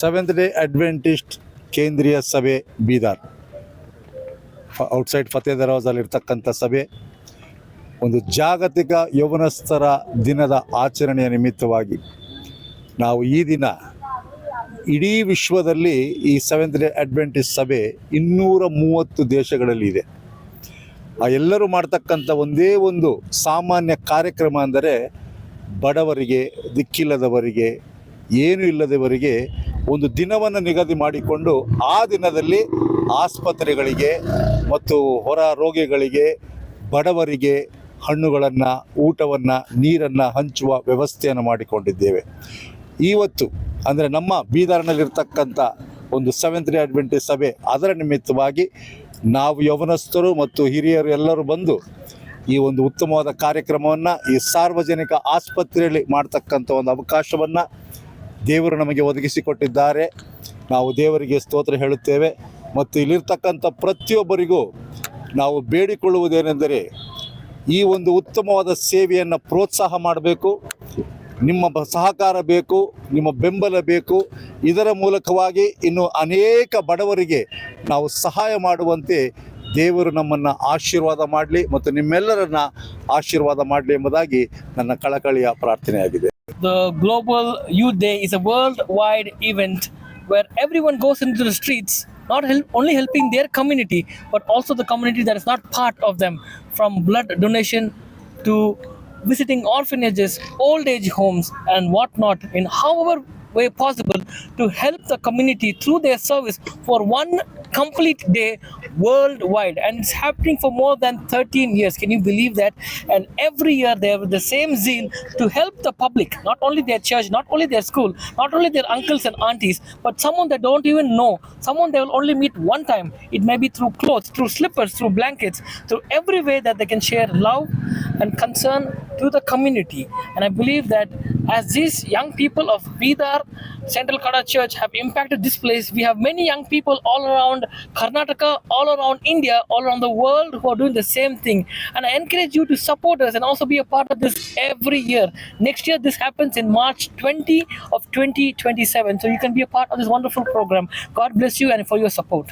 Seventh day Adventist ಕೇಂದ್ರೀಯ ಸಭೆ Bidar outside Fateh ದರ್ವಾಜಲ್ಲಿರ್ತಕ್ಕಂಥ ಸಭೆ ಒಂದು ಜಾಗತಿಕ ಯೌವನಸ್ಥರ ದಿನದ ಆಚರಣೆಯ ನಿಮಿತ್ತವಾಗಿ ನಾವು ಈ ದಿನ ಇಡೀ ವಿಶ್ವದಲ್ಲಿ ಈ ಸೆವೆಂತ್ ಡೇ ಅಡ್ವೆಂಟಿಸ್ಟ್ ಸಭೆ 230 ದೇಶಗಳಲ್ಲಿ ಇದೆ. ಆ ಎಲ್ಲರೂ ಮಾಡ್ತಕ್ಕಂಥ ಒಂದೇ ಒಂದು ಸಾಮಾನ್ಯ ಕಾರ್ಯಕ್ರಮ ಅಂದರೆ ಬಡವರಿಗೆ, ದಿಕ್ಕಿಲ್ಲದವರಿಗೆ, ಏನೂ ಇಲ್ಲದವರಿಗೆ ಒಂದು ದಿನವನ್ನು ನಿಗದಿ ಮಾಡಿಕೊಂಡು ಆ ದಿನದಲ್ಲಿ ಆಸ್ಪತ್ರೆಗಳಿಗೆ ಮತ್ತು ಹೊರ ರೋಗಿಗಳಿಗೆ, ಬಡವರಿಗೆ ಹಣ್ಣುಗಳನ್ನು, ಊಟವನ್ನು, ನೀರನ್ನು ಹಂಚುವ ವ್ಯವಸ್ಥೆಯನ್ನು ಮಾಡಿಕೊಂಡಿದ್ದೇವೆ. ಇವತ್ತು ಅಂದರೆ ನಮ್ಮ ಬೀದರ್ನಲ್ಲಿರ್ತಕ್ಕಂಥ ಒಂದು ಸೆವೆಂತ್ ಡೇ ಅಡ್ವೆಂಟಿಸ್ಟ್ ಸಭೆ ಅದರ ನಿಮಿತ್ತವಾಗಿ ನಾವು ಯೌವನಸ್ಥರು ಮತ್ತು ಹಿರಿಯರು ಎಲ್ಲರೂ ಬಂದು ಈ ಒಂದು ಉತ್ತಮವಾದ ಕಾರ್ಯಕ್ರಮವನ್ನು ಈ ಸಾರ್ವಜನಿಕ ಆಸ್ಪತ್ರೆಯಲ್ಲಿ ಮಾಡ್ತಕ್ಕಂಥ ಒಂದು ಅವಕಾಶವನ್ನು ದೇವರು ನಮಗೆ ಒದಗಿಸಿಕೊಟ್ಟಿದ್ದಾರೆ. ನಾವು ದೇವರಿಗೆ ಸ್ತೋತ್ರ ಹೇಳುತ್ತೇವೆ. ಮತ್ತು ಇಲ್ಲಿರ್ತಕ್ಕಂಥ ಪ್ರತಿಯೊಬ್ಬರಿಗೂ ನಾವು ಬೇಡಿಕೊಳ್ಳುವುದೇನೆಂದರೆ ಈ ಒಂದು ಉತ್ತಮವಾದ ಸೇವೆಯನ್ನು ಪ್ರೋತ್ಸಾಹ ಮಾಡಬೇಕು. ನಿಮ್ಮ ಸಹಕಾರ ಬೇಕು, ನಿಮ್ಮ ಬೆಂಬಲ ಬೇಕು. ಇದರ ಮೂಲಕವಾಗಿ ಇನ್ನು ಅನೇಕ ಬಡವರಿಗೆ ನಾವು ಸಹಾಯ ಮಾಡುವಂತೆ ದೇವರು ನಮ್ಮನ್ನು ಆಶೀರ್ವಾದ ಮಾಡಲಿ ಮತ್ತು ನಿಮ್ಮೆಲ್ಲರನ್ನ ಆಶೀರ್ವಾದ ಮಾಡಲಿ ಎಂಬುದಾಗಿ ನನ್ನ ಕಳಕಳಿಯ ಪ್ರಾರ್ಥನೆಯಾಗಿದೆ. The Global Youth Day is a worldwide event where everyone goes into the streets, not only helping their community, but also the community that is not part of them, from blood donation to visiting orphanages, old age homes and whatnot, in however way possible to help the community through their service for one complete day worldwide. And it's happening for more than 13 years. Can you believe that? And every year they have the same zeal to help the public, not only their church, not only their school, not only their uncles and aunties, but someone they don't even know, someone they will only meet one time. It may be through clothes, through slippers, through blankets, through every way that they can share love and concern to the community. And I believe that as these young people of Bidar Central Kada Church have impacted this place, we have many young people all around Karnataka, all around India, all around the world who are doing the same thing. And I encourage you to support us and also be a part of this every year. Next year this happens in March 20 of 2027. So you can be a part of this wonderful program. God bless you and for your support.